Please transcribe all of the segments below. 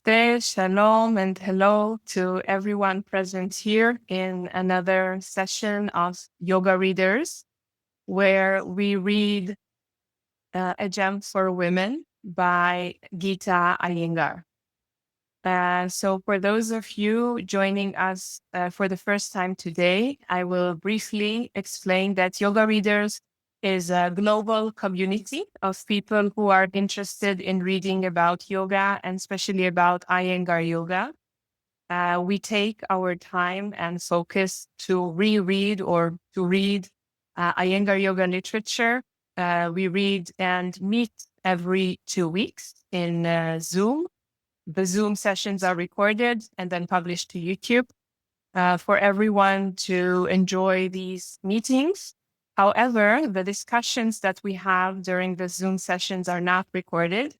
Namaste, shalom, and hello to everyone present here in another session of Yoga Readers, where we read A Gem for Women by Geeta Iyengar. So for those of you joining us for the first time today, I will briefly explain that Yoga Readers is a global community of people who are interested in reading about yoga and especially about Iyengar yoga. We take our time and focus to reread or to read Iyengar yoga literature. We read and meet every 2 weeks in Zoom. The Zoom sessions are recorded and then published to YouTube for everyone to enjoy these meetings. However, the discussions that we have during the Zoom sessions are not recorded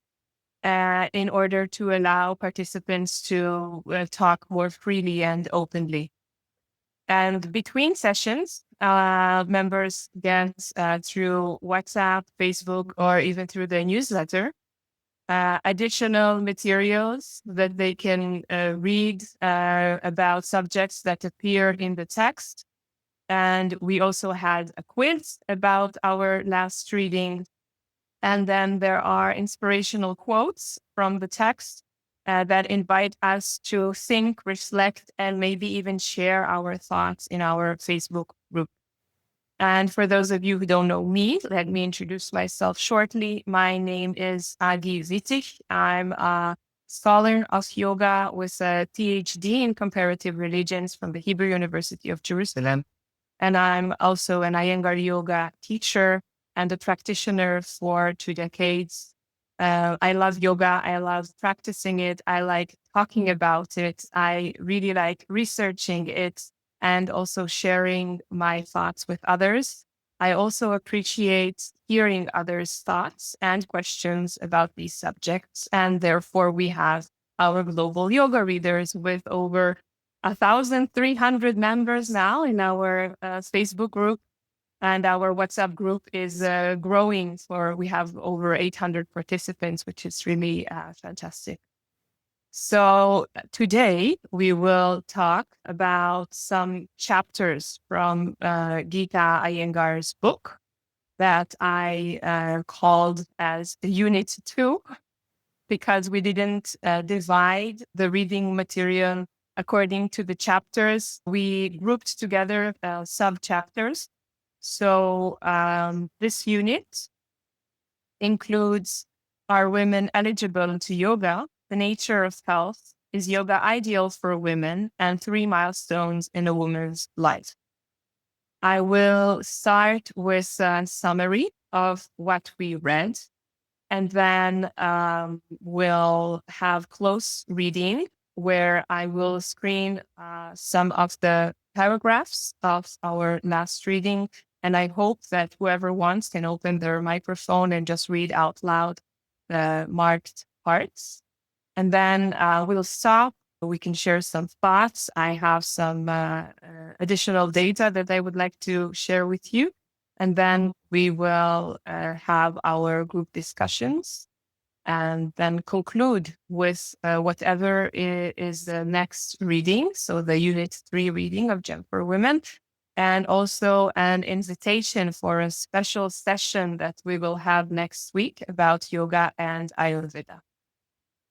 in order to allow participants to talk more freely and openly. And between sessions, members get through WhatsApp, Facebook, or even through the newsletter, additional materials that they can read about subjects that appear in the text. And we also had a quiz about our last reading. And then there are inspirational quotes from the text that invite us to think, reflect, and maybe even share our thoughts in our Facebook group. And for those of you who don't know me, let me introduce myself shortly. My name is Agi Wittich. I'm a scholar of yoga with a PhD in comparative religions from the Hebrew University of Jerusalem. And I'm also an Iyengar yoga teacher and a practitioner for 2 decades. I love yoga. I love practicing it. I like talking about it. I really like researching it and also sharing my thoughts with others. I also appreciate hearing others' thoughts and questions about these subjects. And therefore, we have our global yoga readers with over 1,300 members now in our Facebook group. And our WhatsApp group is growing. We have over 800 participants, which is really fantastic. So today we will talk about some chapters from Geeta Iyengar's book that I called as Unit 2, because we didn't divide the reading material according to the chapters. We grouped together sub-chapters. So this unit includes: Are women eligible to yoga? The nature of health. Is yoga ideal for women? And 3 milestones in a woman's life. I will start with a summary of what we read, and then we'll have close reading where I will screen some of the paragraphs of our last reading. And I hope that whoever wants can open their microphone and just read out loud the marked parts. And then we'll stop. We can share some thoughts. I have some additional data that I would like to share with you. And then we will have our group discussions and then conclude with whatever is the next reading. So the Unit 3 reading of Gem for Women, and also an invitation for a special session that we will have next week about yoga and Ayurveda.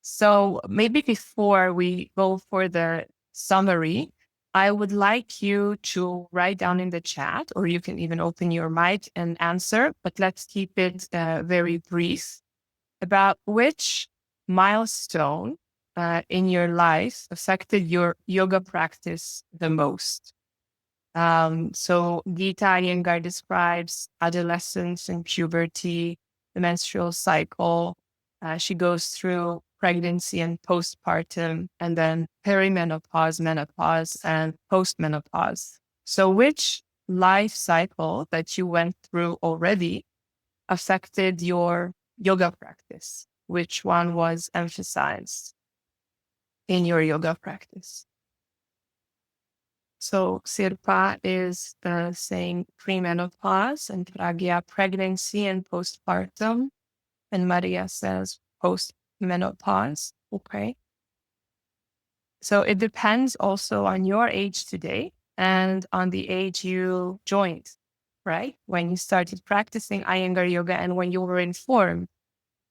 So maybe before we go for the summary, I would like you to write down in the chat, or you can even open your mic and answer, but let's keep it very brief, about which milestone in your life affected your yoga practice the most. So Geeta Iyengar describes adolescence and puberty, the menstrual cycle. She goes through pregnancy and postpartum, and then perimenopause, menopause, and postmenopause. So which life cycle that you went through already affected your yoga practice? Which one was emphasized in your yoga practice? So Sirpa is saying premenopause, and Pragya pregnancy and postpartum, and Maria says postmenopause. Okay. So it depends also on your age today and on the age you joined, right? When you started practicing Iyengar yoga and when you were informed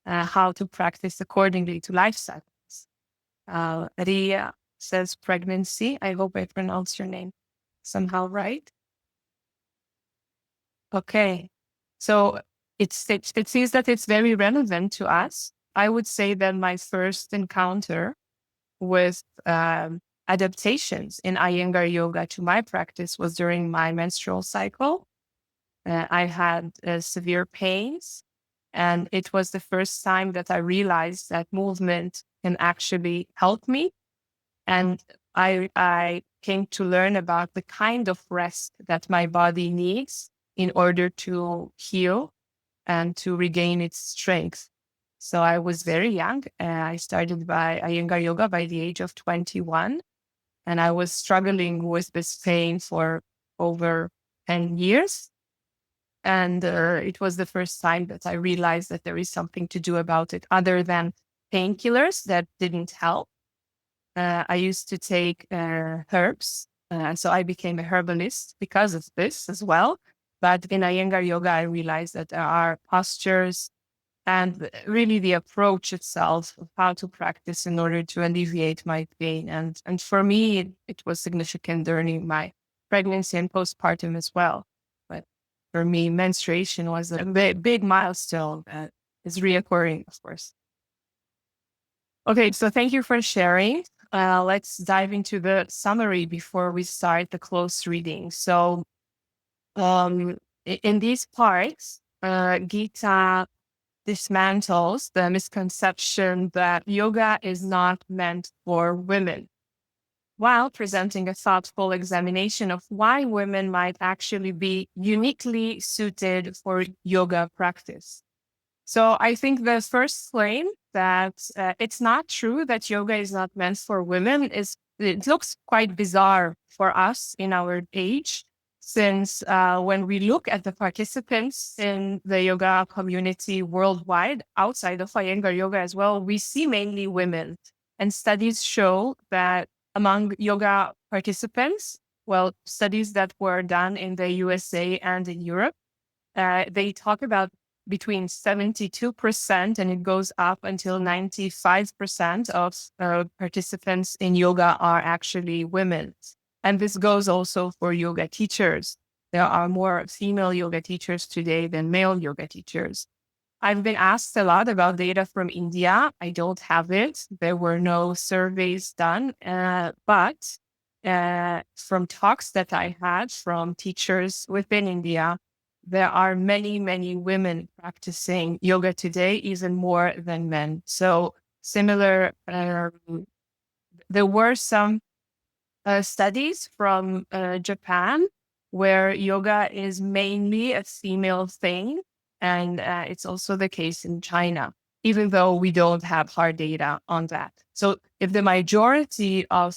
how to practice accordingly to life cycles. Ria says pregnancy. I hope I pronounced your name somehow right. Okay. So it seems that it's very relevant to us. I would say that my first encounter with adaptations in Iyengar yoga to my practice was during my menstrual cycle. I had severe pains, and it was the first time that I realized that movement can actually help me. And I came to learn about the kind of rest that my body needs in order to heal and to regain its strength. So I was very young. I started by Iyengar yoga by the age of 21. And I was struggling with this pain for over 10 years. And it was the first time that I realized that there is something to do about it other than painkillers that didn't help. I used to take herbs. So I became a herbalist because of this as well. But in Iyengar yoga, I realized that there are postures and really the approach itself of how to practice in order to alleviate my pain. And for me, it was significant during my pregnancy and postpartum as well. But for me, menstruation was a big milestone that is reoccurring, of course. Okay, so thank you for sharing. Let's dive into the summary before we start the close reading. So in these parts, Geeta dismantles the misconception that yoga is not meant for women, while presenting a thoughtful examination of why women might actually be uniquely suited for yoga practice. So I think the first claim that it's not true that yoga is not meant for women is it looks quite bizarre for us in our age, since when we look at the participants in the yoga community worldwide, outside of Iyengar yoga as well, we see mainly women. And studies show that among yoga participants, well, studies that were done in the USA and in Europe, they talk about between 72% and it goes up until 95% of participants in yoga are actually women. And this goes also for yoga teachers. There are more female yoga teachers today than male yoga teachers. I've been asked a lot about data from India. I don't have it. There were no surveys done, but from talks that I had from teachers within India, there are many, many women practicing yoga today, even more than men. So similar, there were some studies from Japan where yoga is mainly a female thing. And it's also the case in China, even though we don't have hard data on that. So if the majority of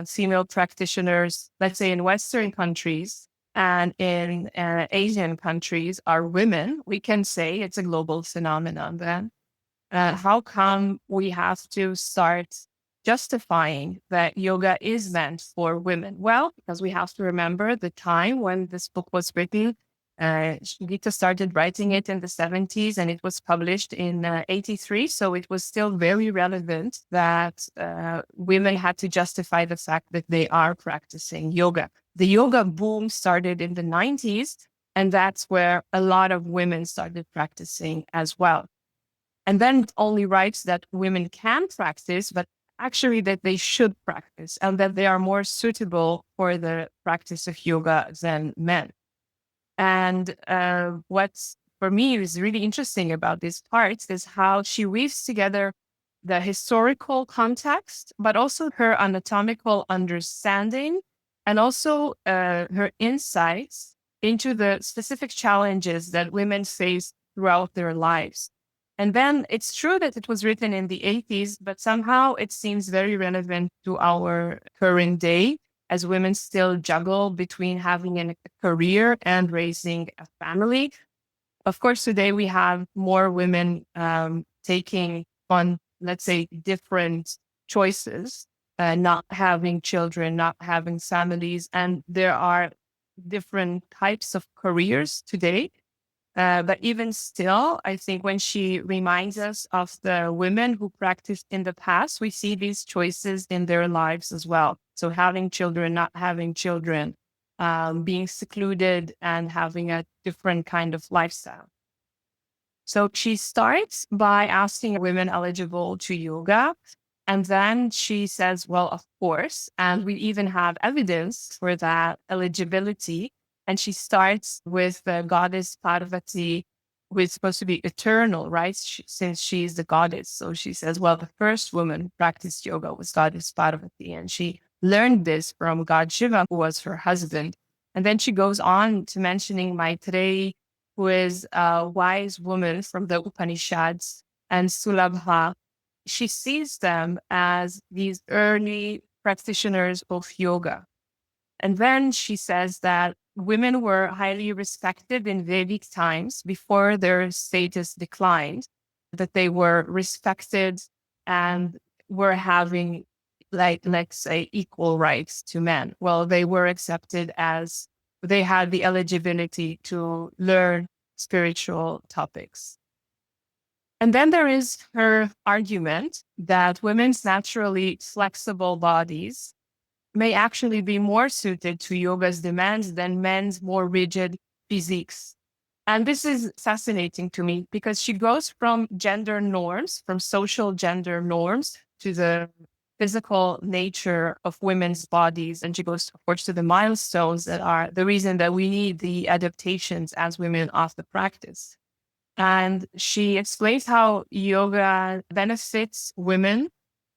female practitioners, let's say in Western countries and in Asian countries are women, we can say it's a global phenomenon then. How come we have to start justifying that yoga is meant for women? Well, because we have to remember the time when this book was written. Gita started writing it in the 70s and it was published in 83. So it was still very relevant that women had to justify the fact that they are practicing yoga. The yoga boom started in the 90s, and that's where a lot of women started practicing as well. And then it only writes that women can practice, but actually that they should practice and that they are more suitable for the practice of yoga than men. And what's for me is really interesting about this part is how she weaves together the historical context, but also her anatomical understanding and also her insights into the specific challenges that women face throughout their lives. And then it's true that it was written in the 80s, but somehow it seems very relevant to our current day as women still juggle between having a career and raising a family. Of course, today we have more women taking on, let's say, different choices. not having children, not having families. And there are different types of careers today. But even still, I think when she reminds us of the women who practiced in the past, we see these choices in their lives as well. So having children, not having children, being secluded and having a different kind of lifestyle. So she starts by asking women eligible to yoga. And then she says, well, of course. And we even have evidence for that eligibility. And she starts with the goddess Parvati, who is supposed to be eternal, right? Since she's the goddess. So she says, well, the first woman who practiced yoga was goddess Parvati. And she learned this from God Shiva, who was her husband. And then she goes on to mentioning Maitreyi, who is a wise woman from the Upanishads, and Sulabha. She sees them as these early practitioners of yoga. And then she says that women were highly respected in Vedic times before their status declined, that they were respected and were having, like, let's say, equal rights to men. Well, they were accepted as they had the eligibility to learn spiritual topics. And then there is her argument that women's naturally flexible bodies may actually be more suited to yoga's demands than men's more rigid physiques. And this is fascinating to me because she goes from gender norms, from social gender norms, to the physical nature of women's bodies. And she goes, of course, to the milestones that are the reason that we need the adaptations as women of the practice. And she explains how yoga benefits women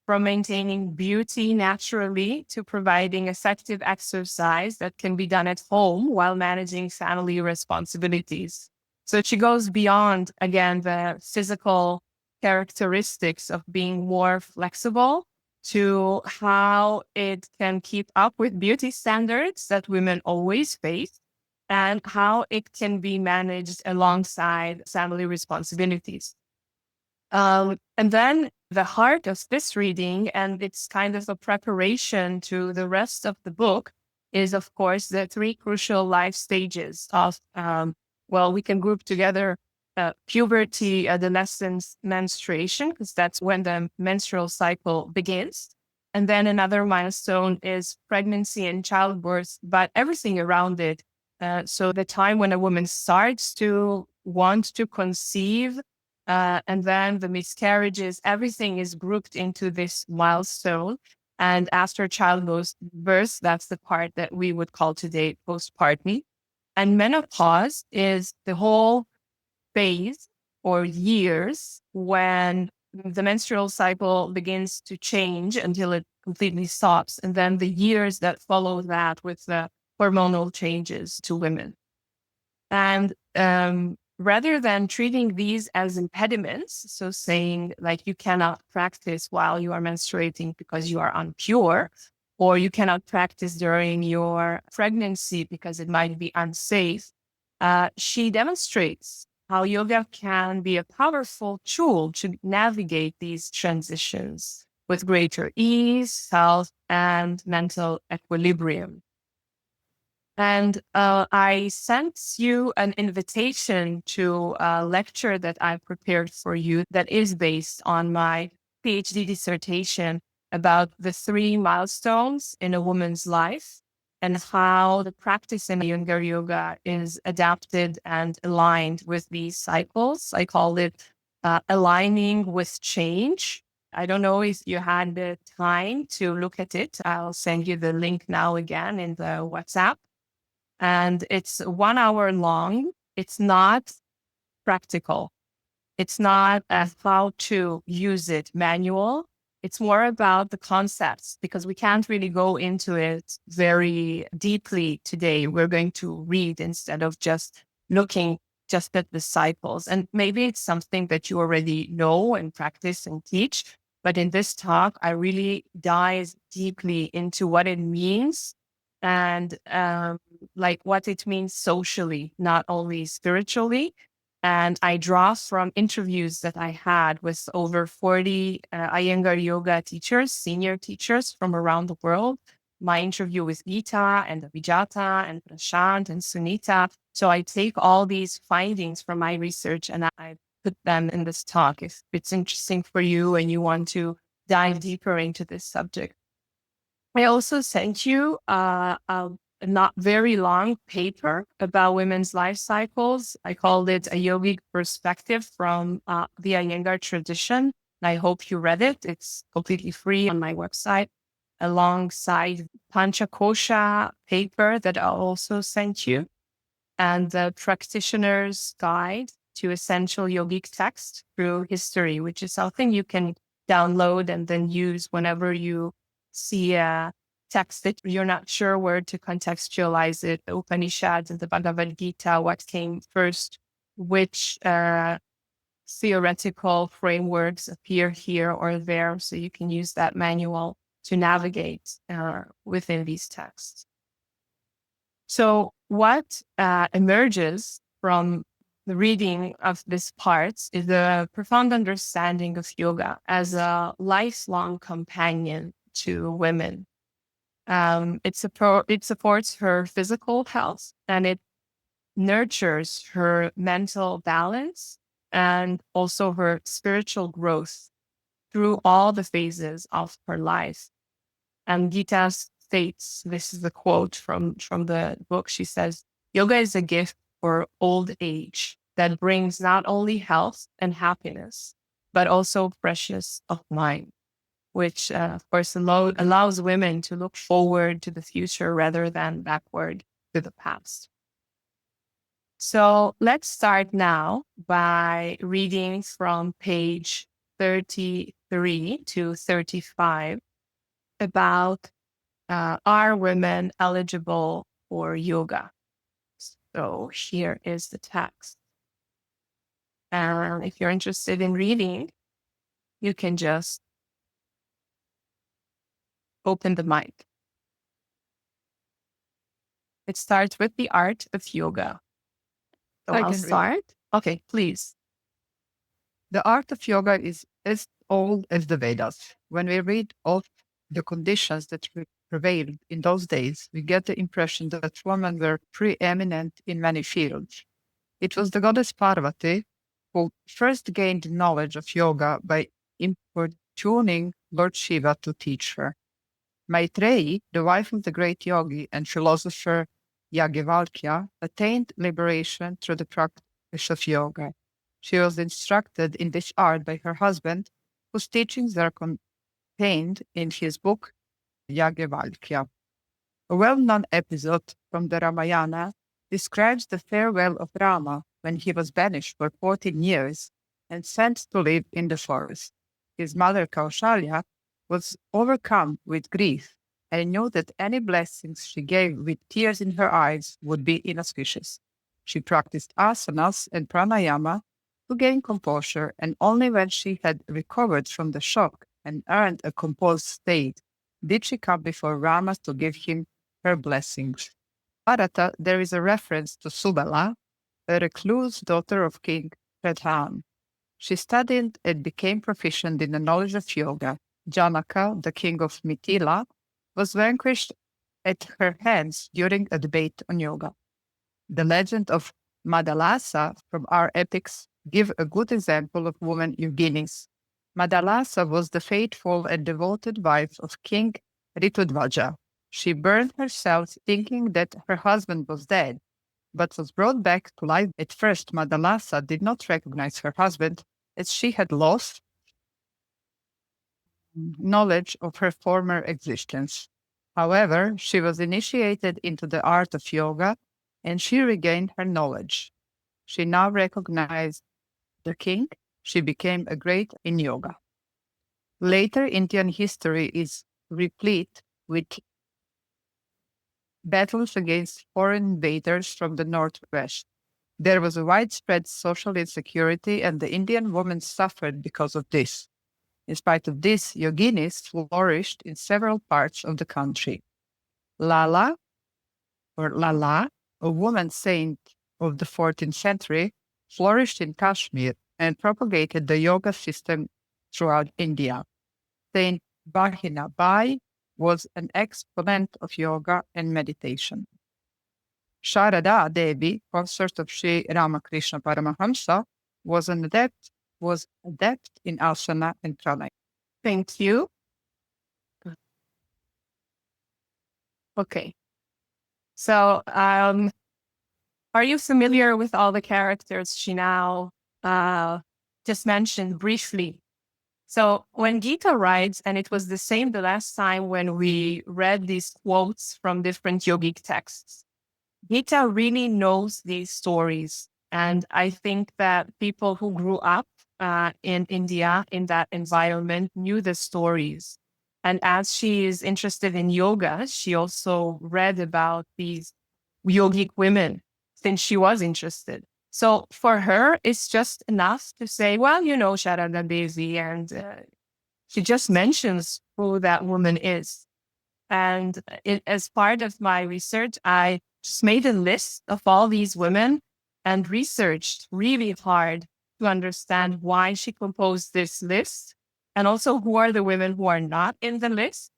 from maintaining beauty naturally to providing effective exercise that can be done at home while managing family responsibilities. So she goes beyond, again, the physical characteristics of being more flexible to how it can keep up with beauty standards that women always face and how it can be managed alongside family responsibilities. And then the heart of this reading, and it's kind of a preparation to the rest of the book, is, of course, the three crucial life stages of, well, we can group together puberty, adolescence, menstruation, because that's when the menstrual cycle begins. And then another milestone is pregnancy and childbirth, but everything around it. So the time when a woman starts to want to conceive, and then the miscarriages, everything is grouped into this milestone. And after childbirth, that's the part that we would call today postpartum. And menopause is the whole phase or years when the menstrual cycle begins to change until it completely stops. And then the years that follow that with the hormonal changes to women. And rather than treating these as impediments, so saying like you cannot practice while you are menstruating because you are impure, or you cannot practice during your pregnancy because it might be unsafe, she demonstrates how yoga can be a powerful tool to navigate these transitions with greater ease, health, and mental equilibrium. And I sent you an invitation to a lecture that I prepared for you that is based on my PhD dissertation about the three milestones in a woman's life and how the practice in Iyengar yoga is adapted and aligned with these cycles. I call it aligning with change. I don't know if you had the time to look at it. I'll send you the link now again in the WhatsApp. And it's 1 hour long. It's not practical. It's not a how to use it manual. It's more about the concepts because we can't really go into it very deeply today. We're going to read instead of just looking just at the cycles. And maybe it's something that you already know and practice and teach. But in this talk, I really dive deeply into what it means and like what it means socially, not only spiritually. And I draw from interviews that I had with over 40 Iyengar yoga teachers, senior teachers from around the world. My interview with Geeta and Abhijata and Prashant and Sunita. So I take all these findings from my research and I put them in this talk if it's interesting for you and you want to dive deeper into this subject. I also sent you a not very long paper about women's life cycles. I called it a yogic perspective from the Iyengar tradition. I hope you read it. It's completely free on my website, alongside Panchakosha paper that I also sent you, and the practitioner's guide to essential yogic text through history, which is something you can download and then use whenever you see a text that you're not sure where to contextualize it. The Upanishads and the Bhagavad Gita, what came first, which theoretical frameworks appear here or there. So you can use that manual to navigate within these texts. So what emerges from the reading of this part is a profound understanding of yoga as a lifelong companion to women. It supports her physical health and it nurtures her mental balance and also her spiritual growth through all the phases of her life. And Gita states, this is a quote from the book. She says, yoga is a gift for old age that brings not only health and happiness, but also freshness of mind, which of course allows women to look forward to the future rather than backward to the past. So let's start now by reading from page 33 to 35 about are women eligible for yoga? So here is the text. And if you're interested in reading, you can just open the mic. It starts with the art of yoga. So I'll start. Okay, please. The art of yoga is as old as the Vedas. When we read of the conditions that prevailed in those days, we get the impression that women were preeminent in many fields. It was the goddess Parvati who first gained knowledge of yoga by importuning Lord Shiva to teach her. Maitreyi, the wife of the great yogi and philosopher Yajnavalkya, attained liberation through the practice of yoga. She was instructed in this art by her husband, whose teachings are contained in his book Yajnavalkya. A well-known episode from the Ramayana describes the farewell of Rama when he was banished for 14 years and sent to live in the forest. His mother Kaushalya was overcome with grief and knew that any blessings she gave with tears in her eyes would be inauspicious. She practiced asanas and pranayama to gain composure, and only when she had recovered from the shock and earned a composed state did she come before Rama to give him her blessings. Bharata, there is a reference to Subala, a recluse daughter of King Pradhan. She studied and became proficient in the knowledge of yoga. Janaka, the king of Mithila, was vanquished at her hands during a debate on yoga. The legend of Madalasa from our epics give a good example of woman yoginis. Madalasa was the faithful and devoted wife of King Ritudvaja. She burned herself thinking that her husband was dead, but was brought back to life. At first, Madalasa did not recognize her husband, as she had lost knowledge of her former existence. However, she was initiated into the art of yoga and she regained her knowledge. She now recognized the king. She became a great in yoga. Later Indian history is replete with battles against foreign invaders from the northwest. There was a widespread social insecurity, and the Indian women suffered because of this. In spite of this, yoginis flourished in several parts of the country. Lala, or Lala, a woman saint of the 14th century, flourished in Kashmir and propagated the yoga system throughout India. Saint Bahina Bai was an exponent of yoga and meditation. Sharada Devi, consort of Sri Ramakrishna Paramahamsa, was adept in asana and pranayama. Thank you. Okay. So, are you familiar with all the characters she now just mentioned briefly? So when Geeta writes, and it was the same the last time when we read these quotes from different yogic texts, Geeta really knows these stories. And I think that people who grew up in India, in that environment, knew the stories. And as she is interested in yoga, she also read about these yogic women since she was interested. So for her, it's just enough to say, well, Sharada Devi, and she just mentions who that woman is. And as part of my research, I just made a list of all these women and researched really hard to understand why she composed this list, and also who are the women who are not in the list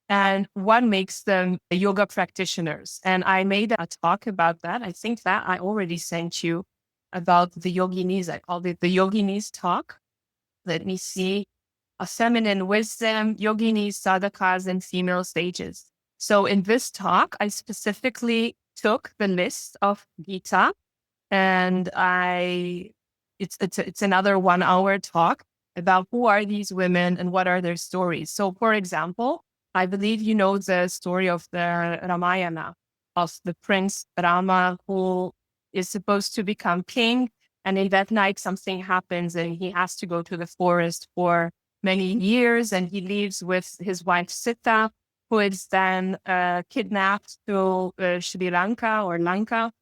and what makes them yoga practitioners. And I made a talk about that. I think that I already sent you about the yoginis. I called it the yoginis talk. Let me see. A feminine wisdom, yoginis, sadhakas, and female stages. So in this talk, I specifically took the list of Gita, and it's another 1 hour talk about who are these women and what are their stories. So for example, I believe you know the story of the Ramayana, of the prince Rama who is supposed to become king. And in that night, something happens and he has to go to the forest for many years. And he leaves with his wife Sita, who is then kidnapped to Sri Lanka or Lanka.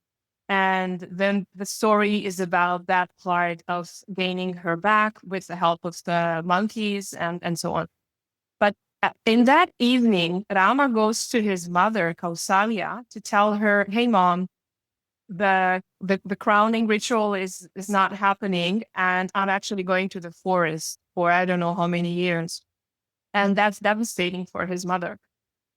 And then the story is about that part of gaining her back with the help of the monkeys and so on. But in that evening, Rama goes to his mother, Kausalya, to tell her, hey, mom, the crowning ritual is not happening. And I'm actually going to the forest for I don't know how many years. And that's devastating for his mother.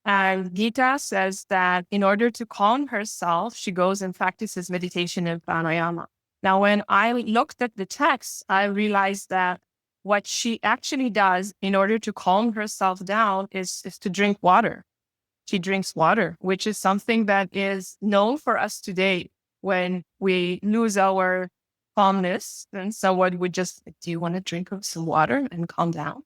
And Gita says that in order to calm herself, she goes and practices meditation and pranayama. Now, when I looked at the text, I realized that what she actually does in order to calm herself down is to drink water. She drinks water, which is something that is known for us today when we lose our calmness. And someone would just, do you want to drink some water and calm down?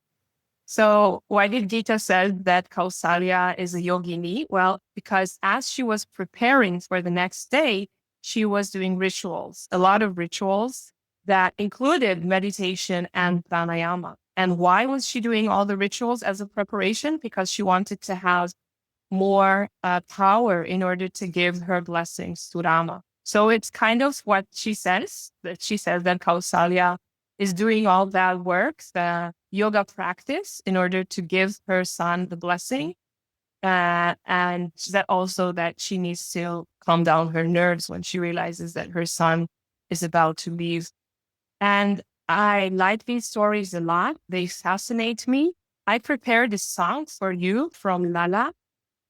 So why did Gita say that Kausalya is a yogini? Well, because as she was preparing for the next day, she was doing rituals, a lot of rituals that included meditation and pranayama. And why was she doing all the rituals as a preparation? Because she wanted to have more power in order to give her blessings to Rama. So it's kind of what she says, that she says that Kausalya is doing all that work, the yoga practice, in order to give her son the blessing. And that also that she needs to calm down her nerves when she realizes that her son is about to leave. And I like these stories a lot. They fascinate me. I prepared a song for you from Lala.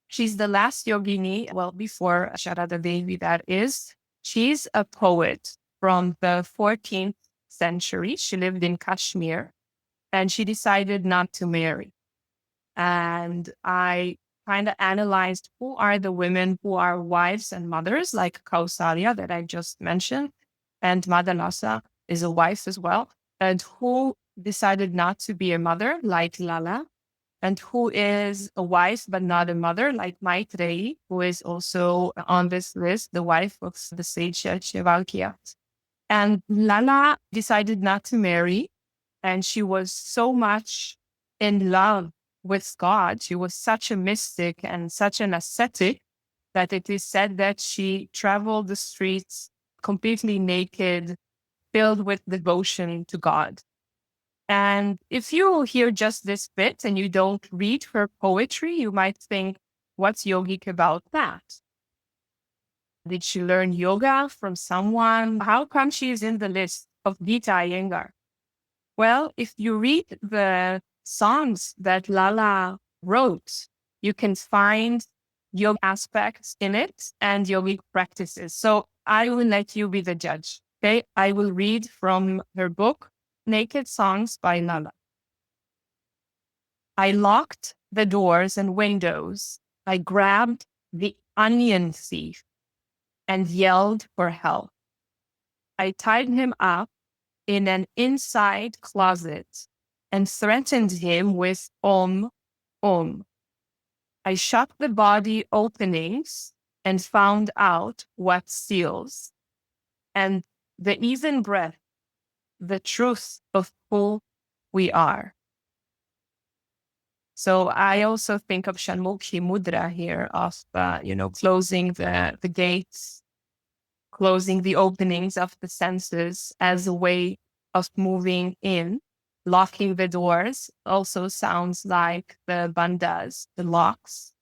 She's the last yogini, well, before Sharada Devi, that is. She's a poet from the 14th century. She lived in Kashmir and she decided not to marry. And I kind of analyzed who are the women who are wives and mothers, like Kausalya that I just mentioned, and Madalasa is a wife as well, and who decided not to be a mother, like Lala, and who is a wife but not a mother, like Maitreyi, who is also on this list, the wife of the sage Shivalkya. And Lala decided not to marry, and she was so much in love with God. She was such a mystic and such an ascetic that it is said that she traveled the streets completely naked, filled with devotion to God. And if you hear just this bit and you don't read her poetry, you might think, what's yogic about that? Did she learn yoga from someone? How come she's in the list of Geeta Iyengar? Well, if you read the songs that Lala wrote, you can find yoga aspects in it and yogic practices. So I will let you be the judge. Okay. I will read from her book, Naked Songs by Lala. I locked the doors and windows. I grabbed the onion thief and yelled for help. I tied him up in an inside closet and threatened him with Om. I shut the body openings and found out what seals and the even breath, the truth of who we are. So I also think of Shanmukhi Mudra here of, closing the gates, closing the openings of the senses as a way of moving in. Locking the doors also sounds like the bandhas, the locks.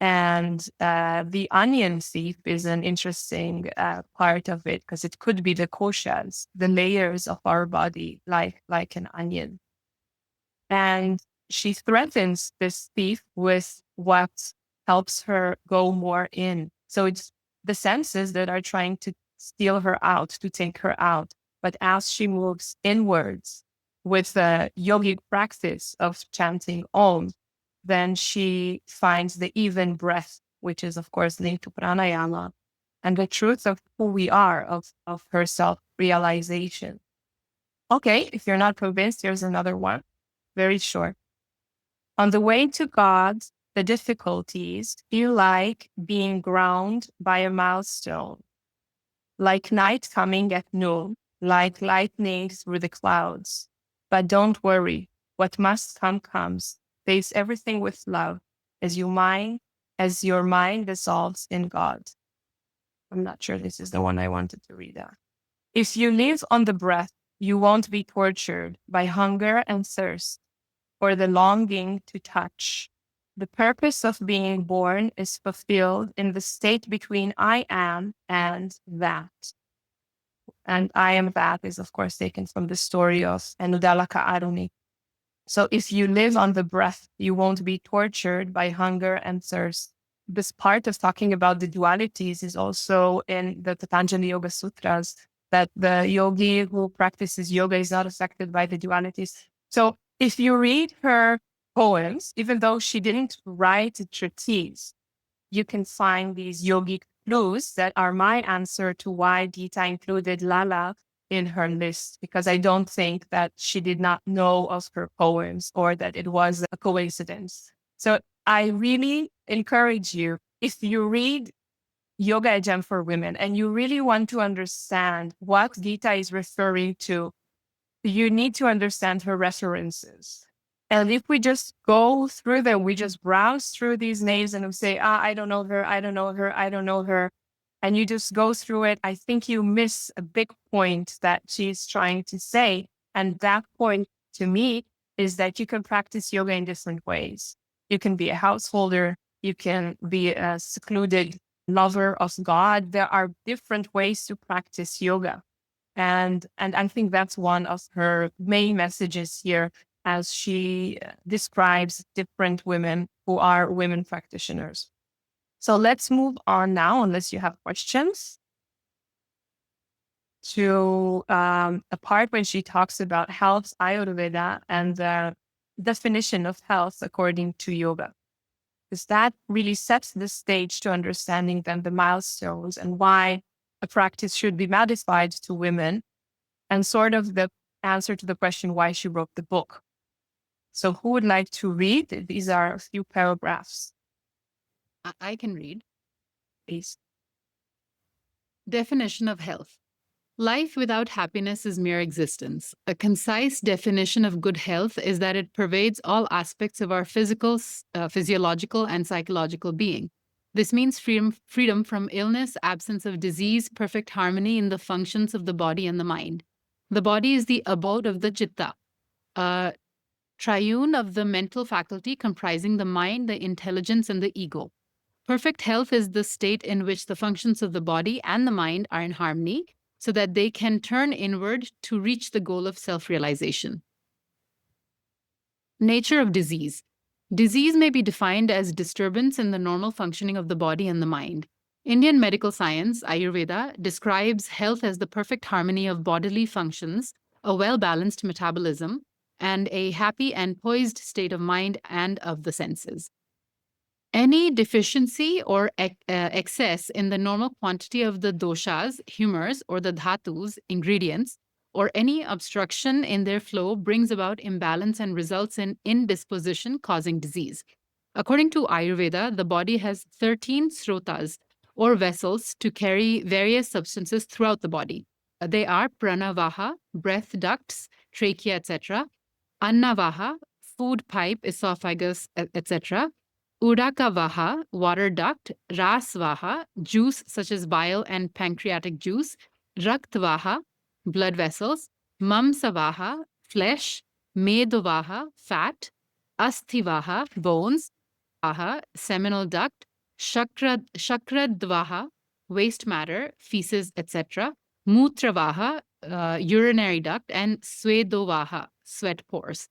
And the onion thief is an interesting part of it because it could be the koshas, the layers of our body, like an onion. And she threatens this thief with what helps her go more in. So it's the senses that are trying to steal her out, to take her out. But as she moves inwards with the yogic practice of chanting Om, then she finds the even breath, which is, of course, linked to pranayama, and the truth of who we are, of her self realization. Okay, if you're not convinced, here's another one, very short. On the way to God, the difficulties feel like being ground by a milestone, like night coming at noon, like lightning through the clouds. But don't worry, what must come comes. Face everything with love as your mind dissolves in God. I'm not sure this is the one I wanted to read out. If you live on the breath, you won't be tortured by hunger and thirst or the longing to touch. The purpose of being born is fulfilled in the state between I am and that. And I am that is, of course, taken from the story of Enudalaka Aruni. So if you live on the breath, you won't be tortured by hunger and thirst. This part of talking about the dualities is also in the Patanjali Yoga Sutras, that the yogi who practices yoga is not affected by the dualities. So if you read her poems, even though she didn't write a treatise, you can find these yogic clues that are my answer to why Geeta included Lala in her list, because I don't think that she did not know of her poems or that it was a coincidence. So I really encourage you, if you read Yoga Gem for Women and you really want to understand what Geeta is referring to, you need to understand her references. And if we just go through them, we just browse through these names and we say, I don't know her, I don't know her, I don't know her. And you just go through it, I think you miss a big point that she's trying to say. And that point to me is that you can practice yoga in different ways. You can be a householder, you can be a secluded lover of God. There are different ways to practice yoga. And I think that's one of her main messages here as she describes different women who are women practitioners. So let's move on now, unless you have questions, to a part when she talks about health, Ayurveda, and the definition of health according to yoga. Because that really sets the stage to understanding then the milestones and why a practice should be modified to women, and sort of the answer to the question why she wrote the book. So who would like to read? These are a few paragraphs. I can read. Please. Definition of health. Life without happiness is mere existence. A concise definition of good health is that it pervades all aspects of our physical, physiological, and psychological being. This means freedom from illness, absence of disease, perfect harmony in the functions of the body and the mind. The body is the abode of the chitta, a triune of the mental faculty comprising the mind, the intelligence, and the ego. Perfect health is the state in which the functions of the body and the mind are in harmony so that they can turn inward to reach the goal of self realization. Nature of disease. Disease may be defined as disturbance in the normal functioning of the body and the mind. Indian medical science, Ayurveda, describes health as the perfect harmony of bodily functions, a well balanced metabolism, and a happy and poised state of mind and of the senses. Any deficiency or excess in the normal quantity of the doshas, humors, or the dhatus, ingredients, or any obstruction in their flow brings about imbalance and results in indisposition, causing disease. According to Ayurveda, the body has 13 srotas, or vessels, to carry various substances throughout the body. They are pranavaha, breath ducts, trachea, etc., annavaha, food pipe, esophagus, etc., Udakavaha, water duct, Rasvaha, juice such as bile and pancreatic juice, Raktvaha, blood vessels, Mamsavaha, flesh, Medavaha, fat, Asthivaha, bones, Vaha, seminal duct, Shakradvaha, waste matter, feces, etc., Mutravaha, urinary duct, and Swedovaha, sweat pores.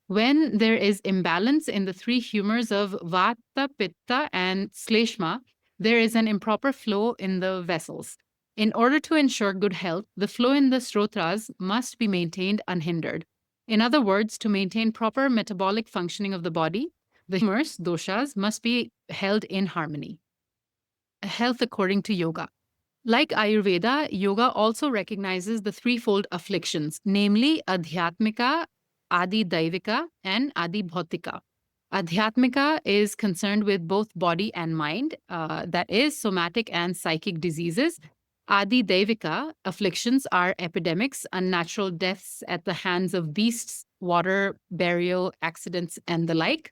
When there is imbalance in the three humors of Vata, Pitta, and Sleshma, there is an improper flow in the vessels. In order to ensure good health, the flow in the srotras must be maintained unhindered. In other words, to maintain proper metabolic functioning of the body, the humors, doshas, must be held in harmony. Health according to yoga. Like Ayurveda, yoga also recognizes the threefold afflictions, namely Adhyatmika, Adi Daivika, and Adi Bhautika. Adhyatmika is concerned with both body and mind, that is, somatic and psychic diseases. Adi Daivika afflictions are epidemics, unnatural deaths at the hands of beasts, water, burial, accidents, and the like.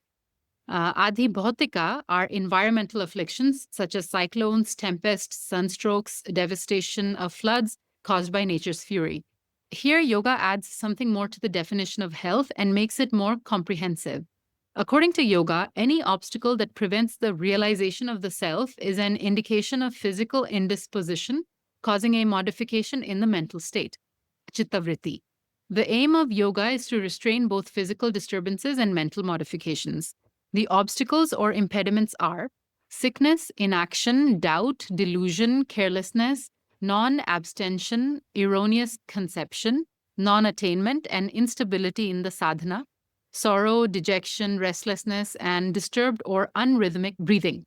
Adi Bhautika are environmental afflictions such as cyclones, tempests, sunstrokes, devastation of floods caused by nature's fury. Here, yoga adds something more to the definition of health and makes it more comprehensive. According to yoga, any obstacle that prevents the realization of the self is an indication of physical indisposition, causing a modification in the mental state. Chittavritti. The aim of yoga is to restrain both physical disturbances and mental modifications. The obstacles or impediments are sickness, inaction, doubt, delusion, carelessness, non abstention, erroneous conception, non attainment, and instability in the sadhana, sorrow, dejection, restlessness, and disturbed or unrhythmic breathing.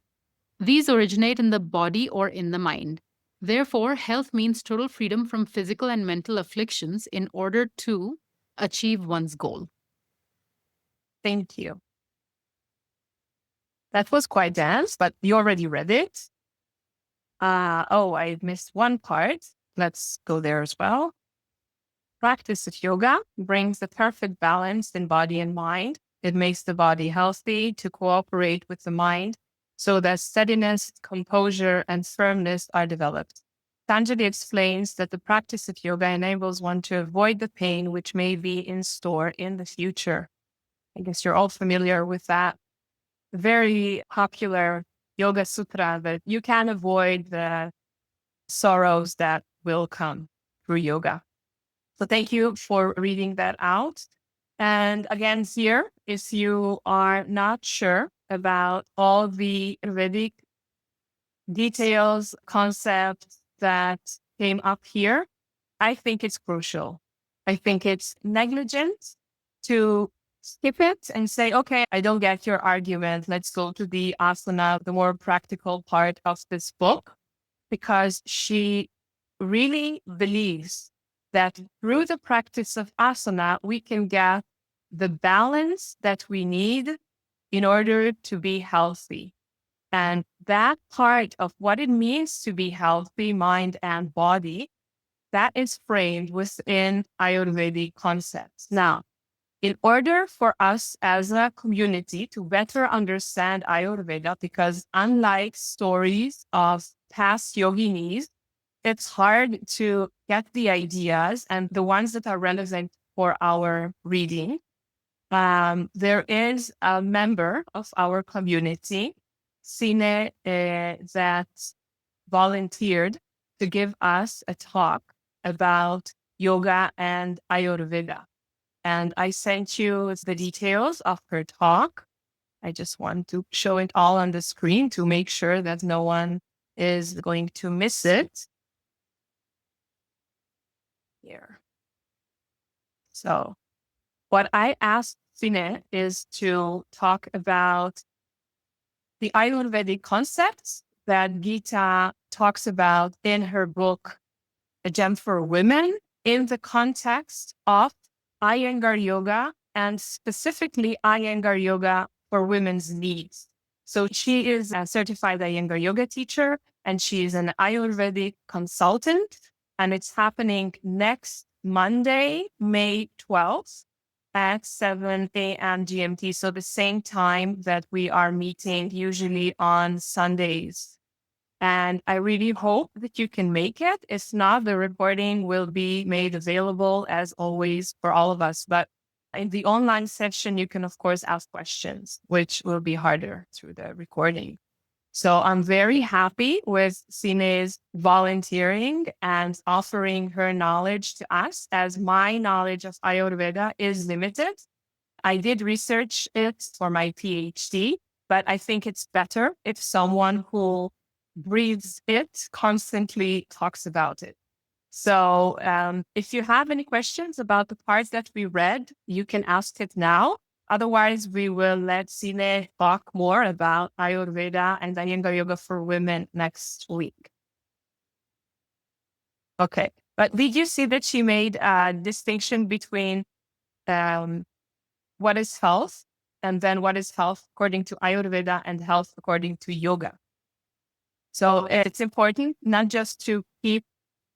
These originate in the body or in the mind. Therefore, health means total freedom from physical and mental afflictions in order to achieve one's goal. Thank you. That was quite dense, but you already read it. I missed one part. Let's go there as well. Practice of yoga brings the perfect balance in body and mind. It makes the body healthy to cooperate with the mind so that steadiness, composure, and firmness are developed. Tanjali explains that the practice of yoga enables one to avoid the pain which may be in store in the future. I guess you're all familiar with that very popular yoga sutra that you can avoid the sorrows that will come through yoga. So thank you for reading that out. And again, here, if you are not sure about all the Ayurvedic details, concepts that came up here, I think it's crucial. I think it's negligent to skip it and say, okay, I don't get your argument. Let's go to the asana, the more practical part of this book, because she really believes that through the practice of asana, we can get the balance that we need in order to be healthy. And that part of what it means to be healthy, mind and body, that is framed within Ayurvedic concepts. Now, in order for us as a community to better understand Ayurveda, because unlike stories of past yoginis, it's hard to get the ideas and the ones that are relevant for our reading. There is a member of our community, Sine that volunteered to give us a talk about yoga and Ayurveda. And I sent you the details of her talk. I just want to show it all on the screen to make sure that no one is going to miss it. Here. So what I asked Sine is to talk about the Ayurvedic concepts that Geeta talks about in her book, A Gem for Women, in the context of Iyengar yoga and specifically Iyengar yoga for women's needs. So she is a certified Iyengar yoga teacher and she is an Ayurvedic consultant. And it's happening next Monday, May 12th at 7 a.m. GMT. So the same time that we are meeting usually on Sundays. And I really hope that you can make it. If not, the recording will be made available as always for all of us. But in the online session, you can, of course, ask questions, which will be harder through the recording. So I'm very happy with Sine's volunteering and offering her knowledge to us, as my knowledge of Ayurveda is limited. I did research it for my PhD, but I think it's better if someone who breathes it constantly talks about it. So if you have any questions about the parts that we read, you can ask it now. Otherwise, we will let Sine talk more about Ayurveda and Iyengar yoga for women next week. Okay. But did you see that she made a distinction between what is health and then what is health according to Ayurveda and health according to yoga? So it's important not just to keep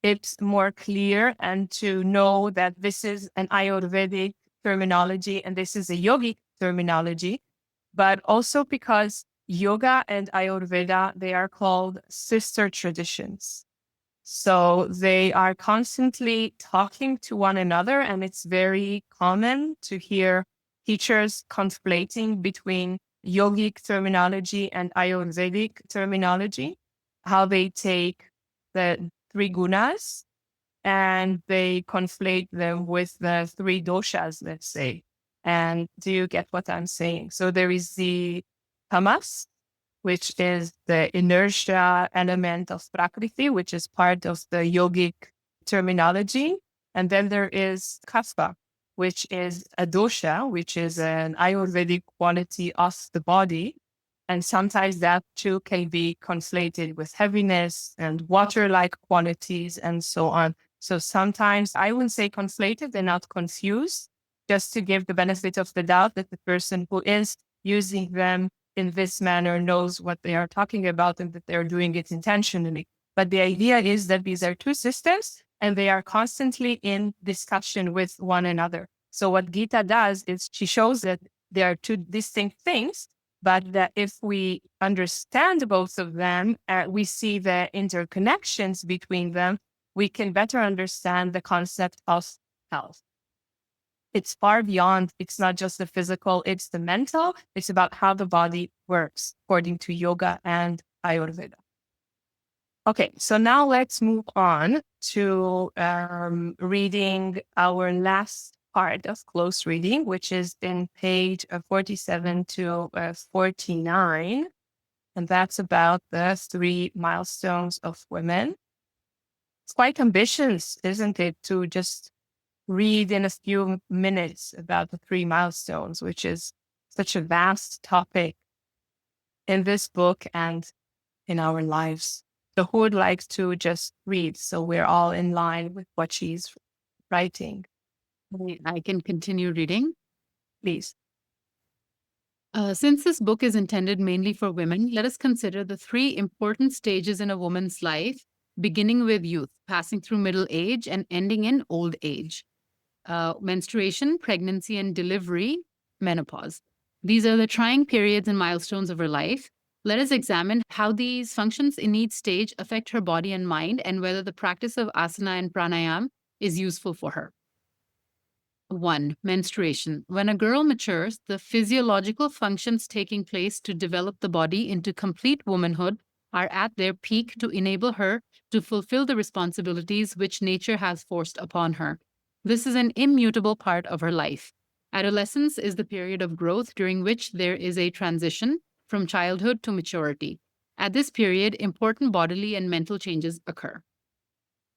it more clear and to know that this is an Ayurvedic terminology and this is a yogic terminology, but also because yoga and Ayurveda, they are called sister traditions. So they are constantly talking to one another, and it's very common to hear teachers conflating between yogic terminology and Ayurvedic terminology, how they take the three gunas and they conflate them with the three doshas, let's say. And do you get what I'm saying? So there is the tamas, which is the inertia element of Prakriti, which is part of the yogic terminology. And then there is Kapha, which is a dosha, which is an Ayurvedic quality of the body. And sometimes that too can be conflated with heaviness and water-like qualities and so on. So sometimes I wouldn't say conflated, they're not confused, just to give the benefit of the doubt that the person who is using them in this manner knows what they are talking about and that they're doing it intentionally. But the idea is that these are two systems and they are constantly in discussion with one another. So what Geeta does is she shows that there are two distinct things, but that if we understand both of them, we see the interconnections between them, we can better understand the concept of health. It's far beyond, it's not just the physical, it's the mental. It's about how the body works according to yoga and Ayurveda. Okay, so now let's move on to reading our last part of close reading, which is in page 47 to 49. And that's about the three milestones of women. It's quite ambitious, isn't it, to just read in a few minutes about the three milestones, which is such a vast topic in this book and in our lives. So who would like to just read so we're all in line with what she's writing? I can continue reading. Please. Since this book is intended mainly for women, let us consider the three important stages in a woman's life, beginning with youth, passing through middle age, and ending in old age. Menstruation, pregnancy, and delivery, menopause. These are the trying periods and milestones of her life. Let us examine how these functions in each stage affect her body and mind, and whether the practice of asana and pranayam is useful for her. 1. Menstruation. When a girl matures, the physiological functions taking place to develop the body into complete womanhood are at their peak to enable her to fulfill the responsibilities which nature has forced upon her. This is an immutable part of her life. Adolescence is the period of growth during which there is a transition from childhood to maturity. At this period, important bodily and mental changes occur.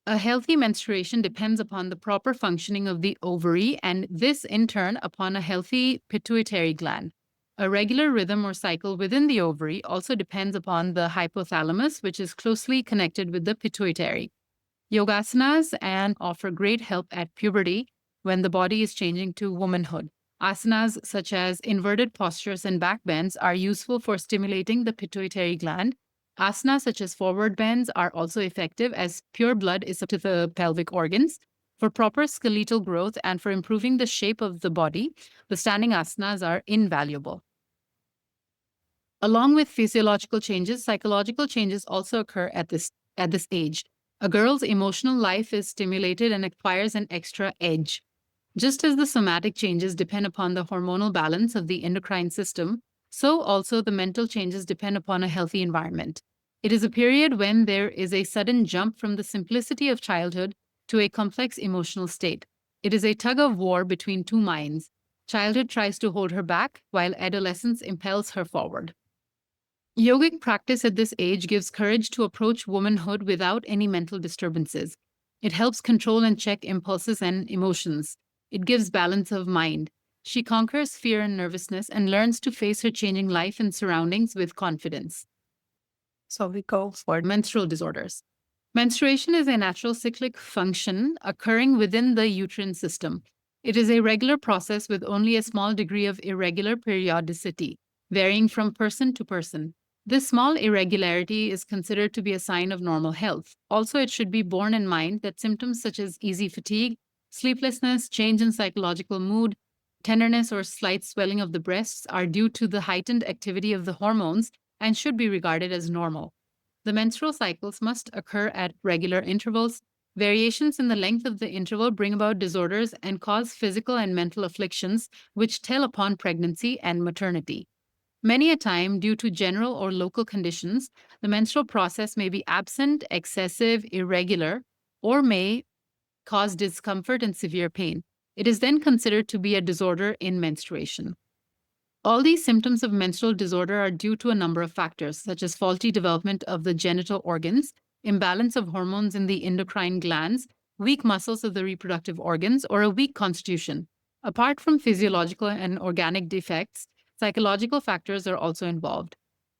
A healthy menstruation depends upon the proper functioning of the ovary, and this in turn upon a healthy pituitary gland. A regular rhythm or cycle within the ovary also depends upon the hypothalamus, which is closely connected with the pituitary. Yogasanas and offer great help at puberty when the body is changing to womanhood. Asanas such as inverted postures and back bends are useful for stimulating the pituitary gland. Asanas such as forward bends are also effective as pure blood is up to the pelvic organs. For proper skeletal growth and for improving the shape of the body, the standing asanas are invaluable. Along with physiological changes, psychological changes also occur at this age. A girl's emotional life is stimulated and acquires an extra edge. Just as the somatic changes depend upon the hormonal balance of the endocrine system, so also the mental changes depend upon a healthy environment. It is a period when there is a sudden jump from the simplicity of childhood to a complex emotional state. It is a tug of war between two minds. Childhood tries to hold her back, while adolescence impels her forward. Yogic practice at this age gives courage to approach womanhood without any mental disturbances. It helps control and check impulses and emotions. It gives balance of mind. She conquers fear and nervousness and learns to face her changing life and surroundings with confidence. So we go for Menstrual disorders. Menstruation is a natural cyclic function occurring within the uterine system. It is a regular process with only a small degree of irregular periodicity, varying from person to person. This small irregularity is considered to be a sign of normal health. Also, it should be borne in mind that symptoms such as easy fatigue, sleeplessness, change in psychological mood, tenderness, or slight swelling of the breasts are due to the heightened activity of the hormones and should be regarded as normal. The menstrual cycles must occur at regular intervals. Variations in the length of the interval bring about disorders and cause physical and mental afflictions which tell upon pregnancy and maternity. Many a time, due to general or local conditions, the menstrual process may be absent, excessive, irregular, or may cause discomfort and severe pain. It is then considered to be a disorder in menstruation. All these symptoms of menstrual disorder are due to a number of factors, such as faulty development of the genital organs, imbalance of hormones in the endocrine glands, weak muscles of the reproductive organs, or a weak constitution. Apart from physiological and organic defects, psychological factors are also involved.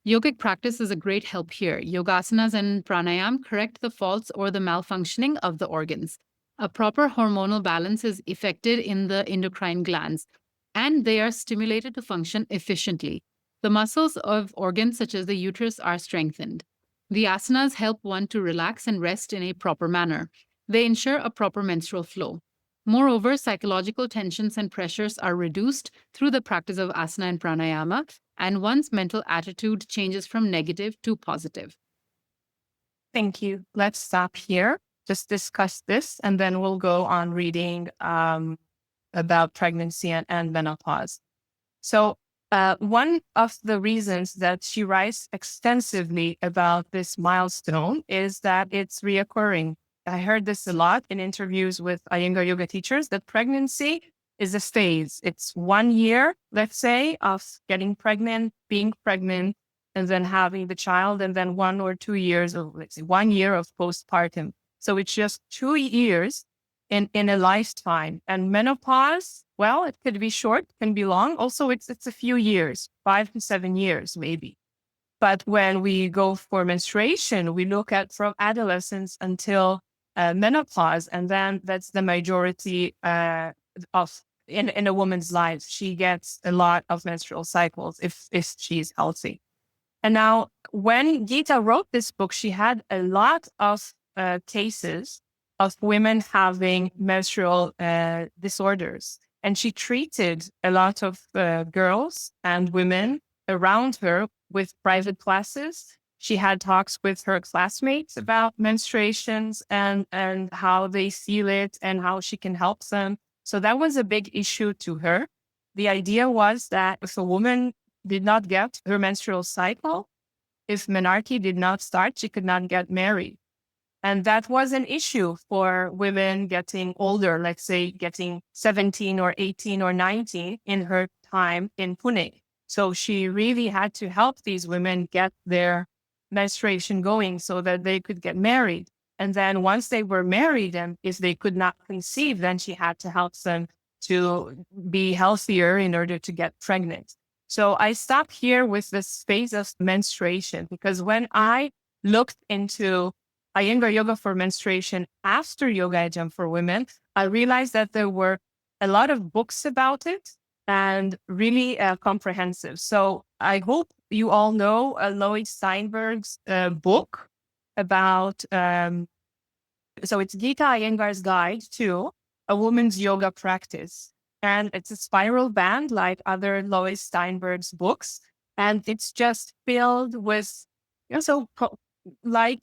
Yogic practice is a great help here. Yogasanas and pranayam correct the faults or the malfunctioning of the organs. A proper hormonal balance is effected in the endocrine glands, and they are stimulated to function efficiently. The muscles of organs such as the uterus are strengthened. The asanas help one to relax and rest in a proper manner. They ensure a proper menstrual flow. Moreover, psychological tensions and pressures are reduced through the practice of asana and pranayama, and one's mental attitude changes from negative to positive. Thank you. Let's stop here. Just discuss this, and then we'll go on reading about pregnancy and menopause. So one of the reasons that she writes extensively about this milestone is that it's reoccurring. I heard this a lot in interviews with Iyengar yoga teachers, that pregnancy is a phase. It's 1 year, let's say, of getting pregnant, being pregnant, and then having the child, and then 1 or 2 years of, let's say, 1 year of postpartum. So it's just 2 years in a lifetime. And menopause, well, it could be short, can be long. Also, it's a few years, 5 to 7 years, maybe. But when we go for menstruation, we look at from adolescence until menopause, and then that's the majority of in a woman's life. She gets a lot of menstrual cycles if she's healthy. And now, when Geeta wrote this book, she had a lot of cases of women having menstrual disorders. And she treated a lot of girls and women around her with private classes. She had talks with her classmates about menstruations and how they feel it and how she can help them. So that was a big issue to her. The idea was that if a woman did not get her menstrual cycle, if menarche did not start, she could not get married. And that was an issue for women getting older, let's say getting 17 or 18 or 19 in her time in Pune. So she really had to help these women get their menstruation going so that they could get married. And then once they were married, and if they could not conceive, then she had to help them to be healthier in order to get pregnant. So I stopped here with this phase of menstruation because when I looked into Iyengar yoga for menstruation after yoga Ajam for women, I realized that there were a lot of books about it and really comprehensive. So I hope you all know Lois Steinberg's book about, so it's Geeta Iyengar's Guide to a Woman's Yoga Practice. And it's a spiral band like other Lois Steinberg's books. And it's just filled with, like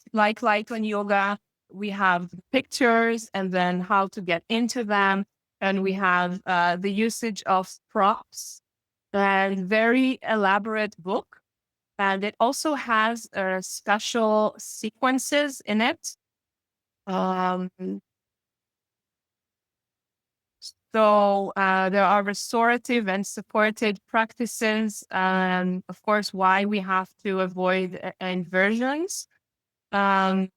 when yoga, we have pictures and then how to get into them. And we have the usage of props and very elaborate book. And it also has special sequences in it. Um, there are restorative and supported practices. And of course, why we have to avoid inversions. Um,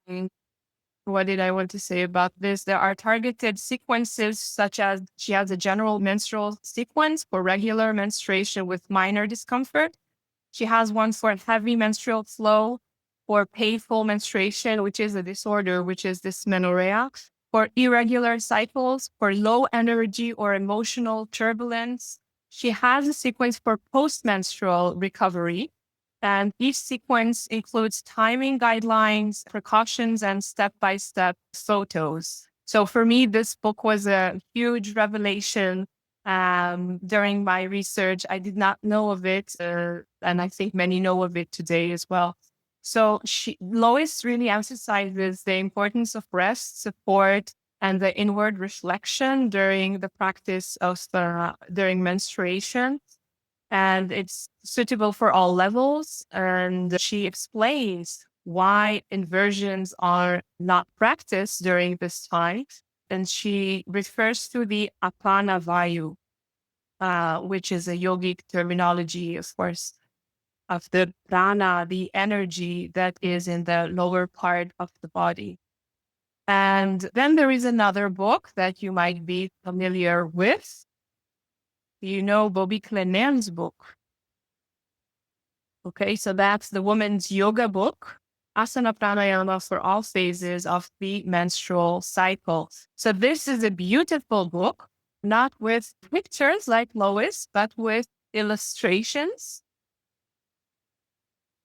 what did I want to say about this? There are targeted sequences, such as she has a general menstrual sequence for regular menstruation with minor discomfort. She has one for heavy menstrual flow, for painful menstruation, which is a disorder, which is dysmenorrhea, for irregular cycles, for low energy or emotional turbulence. She has a sequence for post-menstrual recovery. And each sequence includes timing guidelines, precautions, and step-by-step photos. So for me, this book was a huge revelation during my research. I did not know of it, and I think many know of it today as well. So Lois really emphasizes the importance of rest, support, and the inward reflection during the practice of during menstruation. And it's suitable for all levels. And she explains why inversions are not practiced during this time. And she refers to the apana vayu, which is a yogic terminology, of course, of the prana, the energy that is in the lower part of the body. And then there is another book that you might be familiar with. You know Bobby Clenen's book. Okay, so that's the woman's yoga book, Asana Pranayama for all phases of the menstrual cycle. So this is a beautiful book, not with pictures like Lois, but with illustrations.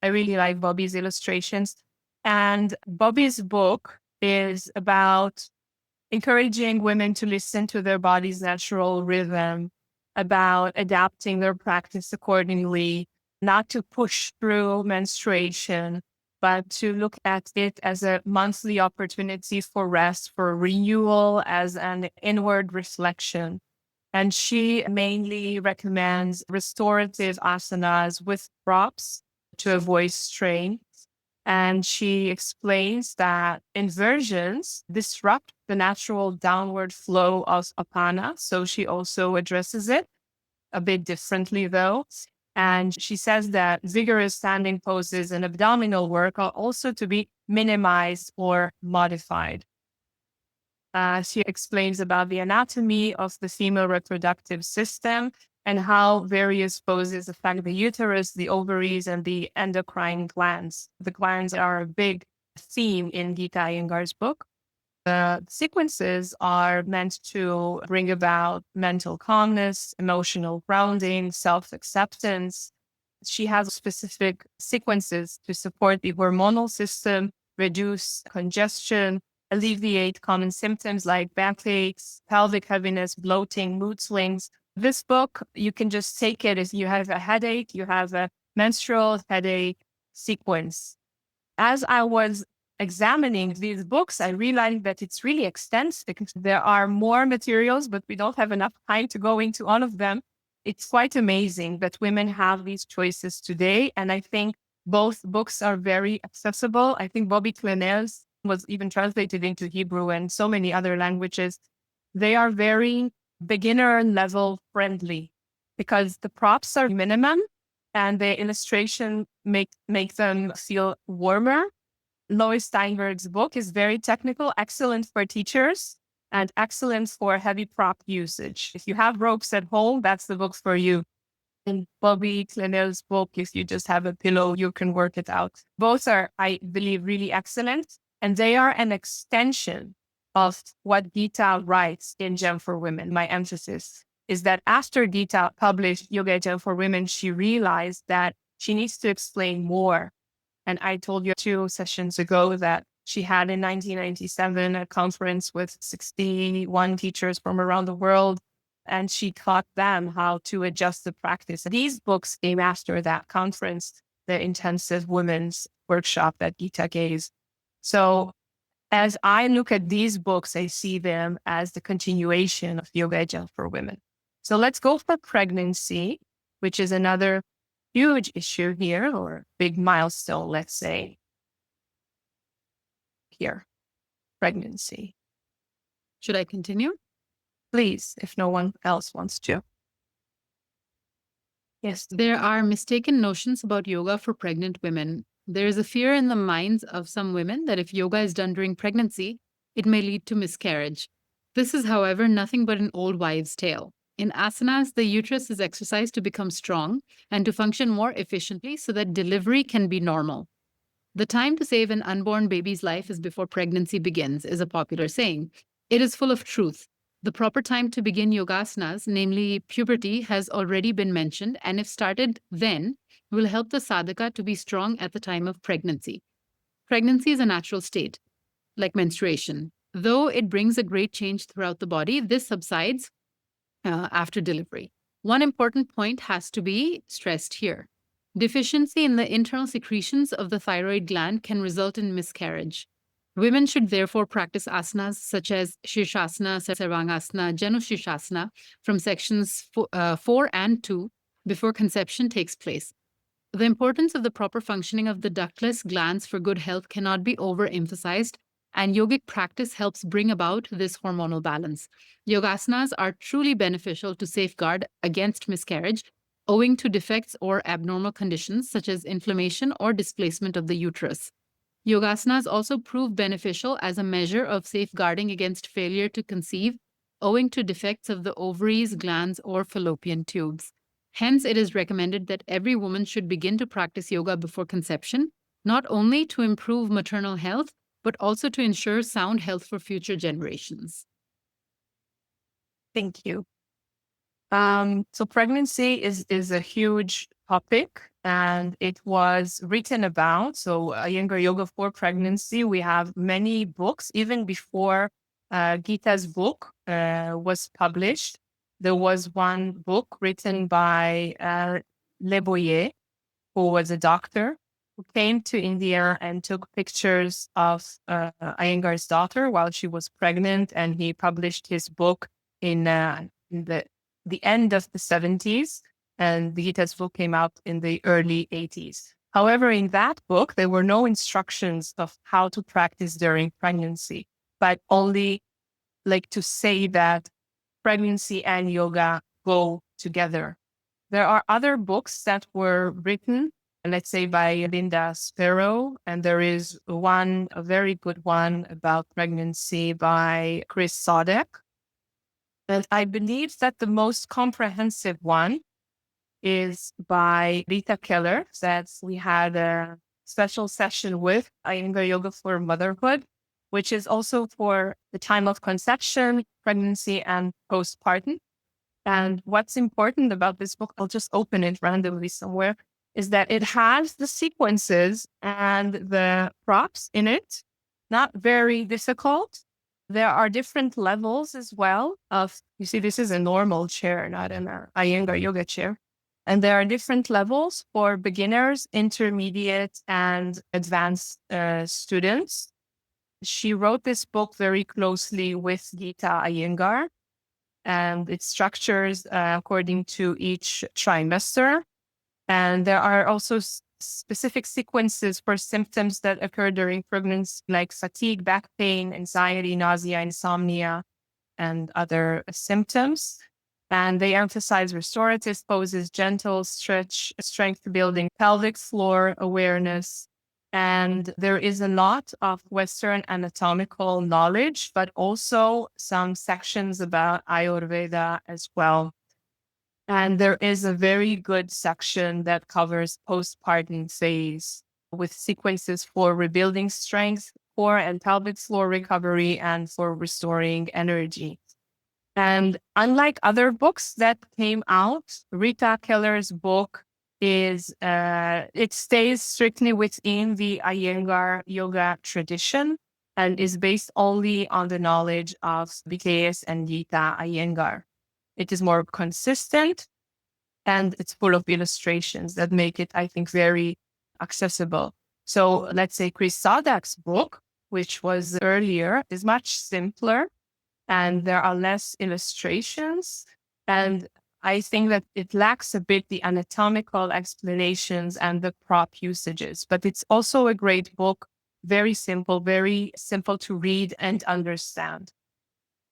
I really like Bobby's illustrations. And Bobby's book is about encouraging women to listen to their body's natural rhythm, about adapting their practice accordingly, not to push through menstruation, but to look at it as a monthly opportunity for rest, for renewal, as an inward reflection. And she mainly recommends restorative asanas with props to avoid strain. And she explains that inversions disrupt the natural downward flow of apana. So she also addresses it a bit differently, though. And she says that vigorous standing poses and abdominal work are also to be minimized or modified. She explains about the anatomy of the female reproductive system and how various poses affect the uterus, the ovaries, and the endocrine glands. The glands are a big theme in Geeta Iyengar's book. The sequences are meant to bring about mental calmness, emotional grounding, self-acceptance. She has specific sequences to support the hormonal system, reduce congestion, alleviate common symptoms like backaches, pelvic heaviness, bloating, mood swings. This book, you can just take it if you have a headache, you have a menstrual headache sequence. As I was examining these books, I realized that it's really extensive. There are more materials, but we don't have enough time to go into all of them. It's quite amazing that women have these choices today. And I think both books are very accessible. I think Bobby Clennell's was even translated into Hebrew and so many other languages. They are very beginner level friendly because the props are minimum and the illustration make them feel warmer. Lois Steinberg's book is very technical, excellent for teachers, and excellent for heavy prop usage. If you have ropes at home, that's the book for you. And Bobby Clennell's book, if you just have a pillow, you can work it out. Both are, I believe, really excellent, and they are an extension of what Geeta writes in Gem for Women. My emphasis is that after Geeta published Yoga and Gem for Women, she realized that she needs to explain more. And I told you 2 sessions ago that she had in 1997 a conference with 61 teachers from around the world, and she taught them how to adjust the practice. These books came after that conference, the intensive women's workshop that Geeta gave. So as I look at these books, I see them as the continuation of Yoga and Gem for Women. So let's go for pregnancy, which is another huge issue here, or big milestone, let's say. Here, pregnancy. Should I continue? Please, if no one else wants to. Yes. There are mistaken notions about yoga for pregnant women. There is a fear in the minds of some women that if yoga is done during pregnancy, it may lead to miscarriage. This is, however, nothing but an old wives' tale. In asanas, the uterus is exercised to become strong and to function more efficiently so that delivery can be normal. The time to save an unborn baby's life is before pregnancy begins, is a popular saying. It is full of truth. The proper time to begin yogasanas, namely puberty, has already been mentioned, and if started then, will help the sadhaka to be strong at the time of pregnancy. Pregnancy is a natural state, like menstruation. Though it brings a great change throughout the body, this subsides after delivery. One important point has to be stressed here. Deficiency in the internal secretions of the thyroid gland can result in miscarriage. Women should therefore practice asanas such as Shirshasana, Sarvangasana, Janu Shirshasana from sections 4 and 2 before conception takes place. The importance of the proper functioning of the ductless glands for good health cannot be overemphasized, and yogic practice helps bring about this hormonal balance. Yogasanas are truly beneficial to safeguard against miscarriage owing to defects or abnormal conditions such as inflammation or displacement of the uterus. Yogasanas also prove beneficial as a measure of safeguarding against failure to conceive owing to defects of the ovaries, glands, or fallopian tubes. Hence, it is recommended that every woman should begin to practice yoga before conception, not only to improve maternal health, but also to ensure sound health for future generations. Thank you. So pregnancy is a huge topic, and it was written about. So Iyengar Yoga for Pregnancy, we have many books. Even before Geeta's book was published, there was one book written by Le Boyer, who was a doctor, who came to India and took pictures of Iyengar's daughter while she was pregnant, and he published his book in the end of the 70s, and the Gita's book came out in the early 80s. However, in that book, there were no instructions of how to practice during pregnancy, but only like to say that pregnancy and yoga go together. There are other books that were written, let's say by Linda Sparrow, and there is one, a very good one about pregnancy by Chris Sodek. And I believe that the most comprehensive one is by Rita Keller, that we had a special session with Iyengar Yoga for Motherhood, which is also for the time of conception, pregnancy, and postpartum. And what's important about this book, I'll just open it randomly somewhere, is that it has the sequences and the props in it, not very difficult. There are different levels as well of, you see, this is a normal chair, not an Iyengar yoga chair. And there are different levels for beginners, intermediate, and advanced students. She wrote this book very closely with Geeta Iyengar, and it structures according to each trimester. And there are also specific sequences for symptoms that occur during pregnancy, like fatigue, back pain, anxiety, nausea, insomnia, and other symptoms. And they emphasize restorative poses, gentle stretch, strength building, pelvic floor awareness. And there is a lot of Western anatomical knowledge, but also some sections about Ayurveda as well. And there is a very good section that covers postpartum phase with sequences for rebuilding strength, core and pelvic floor recovery, and for restoring energy. And unlike other books that came out, Rita Keller's book it stays strictly within the Iyengar yoga tradition and is based only on the knowledge of BKS and Geeta Iyengar. It is more consistent and it's full of illustrations that make it, I think, very accessible. So let's say Chris Sadak's book, which was earlier, is much simpler and there are less illustrations. And I think that it lacks a bit the anatomical explanations and the prop usages, but it's also a great book, very simple to read and understand.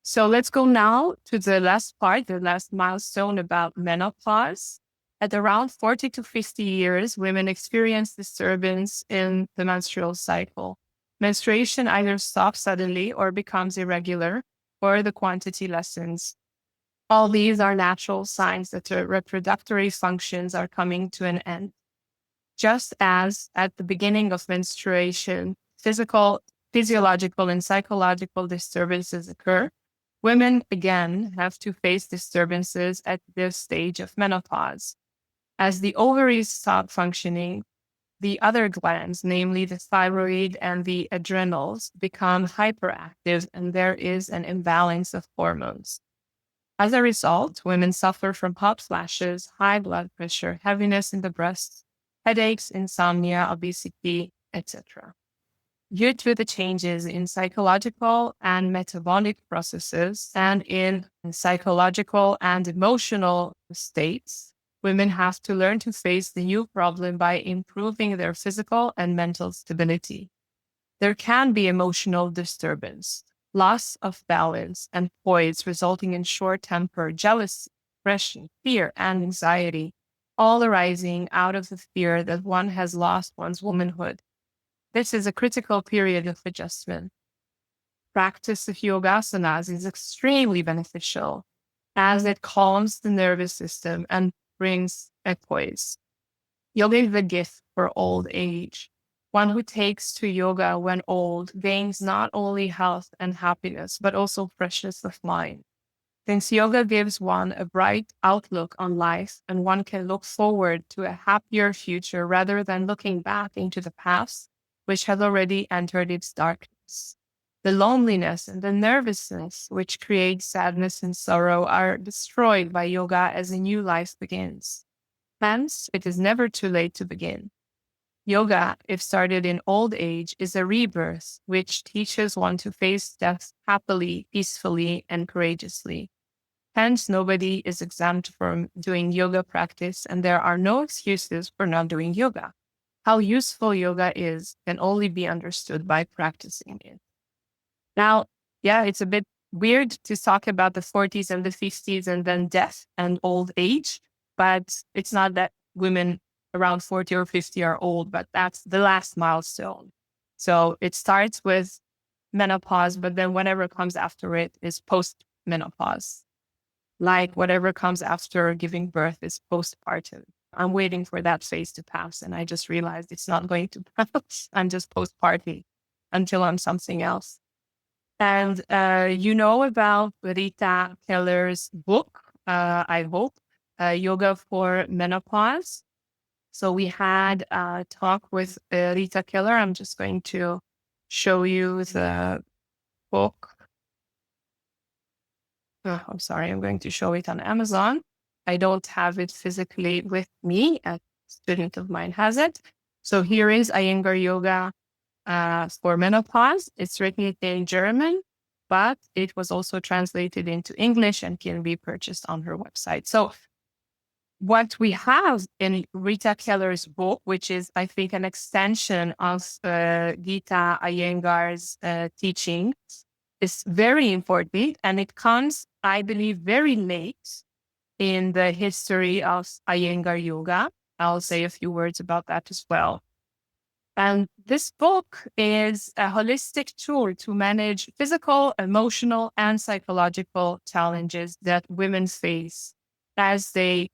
So let's go now to the last part, the last milestone about menopause. At around 40 to 50 years, women experience disturbance in the menstrual cycle. Menstruation either stops suddenly or becomes irregular, or the quantity lessens. All these are natural signs that the reproductive functions are coming to an end. Just as at the beginning of menstruation, physiological, and psychological disturbances occur, women again have to face disturbances at this stage of menopause. As the ovaries stop functioning, the other glands, namely the thyroid and the adrenals, become hyperactive, and there is an imbalance of hormones. As a result, women suffer from hot flashes, high blood pressure, heaviness in the breasts, headaches, insomnia, obesity, etc. Due to the changes in psychological and metabolic processes and in psychological and emotional states, women have to learn to face the new problem by improving their physical and mental stability. There can be emotional disturbance, loss of balance and poise, resulting in short temper, jealousy, depression, fear, and anxiety, all arising out of the fear that one has lost one's womanhood. This is a critical period of adjustment. Practice of yogasanas is extremely beneficial as it calms the nervous system and brings epoise. Yoga is a gift for old age. One who takes to yoga when old gains not only health and happiness, but also freshness of mind. Since yoga gives one a bright outlook on life and one can look forward to a happier future rather than looking back into the past, which has already entered its darkness. The loneliness and the nervousness which create sadness and sorrow are destroyed by yoga as a new life begins. Hence, it is never too late to begin. Yoga, if started in old age, is a rebirth which teaches one to face death happily, peacefully, and courageously. Hence, nobody is exempt from doing yoga practice, and there are no excuses for not doing yoga. How useful yoga is can only be understood by practicing it. Now, yeah, it's a bit weird to talk about the 40s and the 50s and then death and old age, but it's not that women around 40 or 50 are old, but that's the last milestone. So it starts with menopause, but then whatever comes after it is post-menopause. Like whatever comes after giving birth is postpartum. I'm waiting for that phase to pass, and I just realized it's not going to pass. I'm just postpartum until I'm something else. And you know about Rita Keller's book, I hope, Yoga for Menopause. So we had a talk with Rita Keller. I'm just going to show you the book. I'm sorry, I'm going to show it on Amazon. I don't have it physically with me. A student of mine has it. So here is Iyengar Yoga for menopause. It's written in German, but it was also translated into English and can be purchased on her website. So what we have in Rita Keller's book, which is, I think, an extension of Geeta Iyengar's teaching, is very important. And it comes, I believe, very late in the history of Iyengar Yoga. I'll say a few words about that as well. And this book is a holistic tool to manage physical, emotional, and psychological challenges that women face as they